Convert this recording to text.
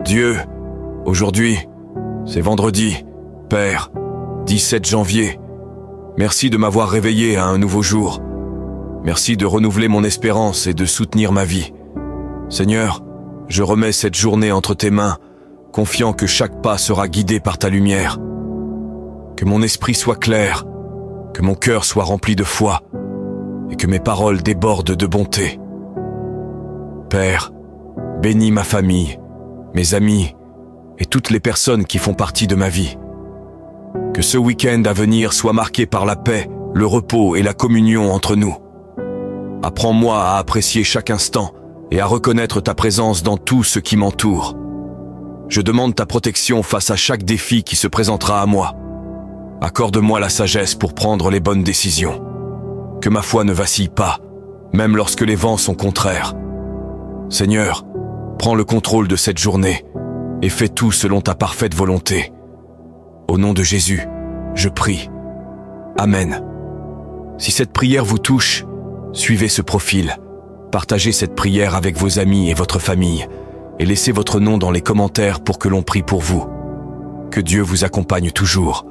Dieu, aujourd'hui, c'est vendredi, Père, 17 janvier. Merci de m'avoir réveillé à un nouveau jour. Merci de renouveler mon espérance et de soutenir ma vie. Seigneur, je remets cette journée entre tes mains, confiant que chaque pas sera guidé par ta lumière. Que mon esprit soit clair, que mon cœur soit rempli de foi, et que mes paroles débordent de bonté. Père, bénis ma famille, mes amis et toutes les personnes qui font partie de ma vie. Que ce week-end à venir soit marqué par la paix, le repos et la communion entre nous. Apprends-moi à apprécier chaque instant et à reconnaître ta présence dans tout ce qui m'entoure. Je demande ta protection face à chaque défi qui se présentera à moi. Accorde-moi la sagesse pour prendre les bonnes décisions. Que ma foi ne vacille pas, même lorsque les vents sont contraires. Seigneur, prends le contrôle de cette journée et fais tout selon ta parfaite volonté. Au nom de Jésus, je prie. Amen. Si cette prière vous touche, suivez ce profil. Partagez cette prière avec vos amis et votre famille et laissez votre nom dans les commentaires pour que l'on prie pour vous. Que Dieu vous accompagne toujours.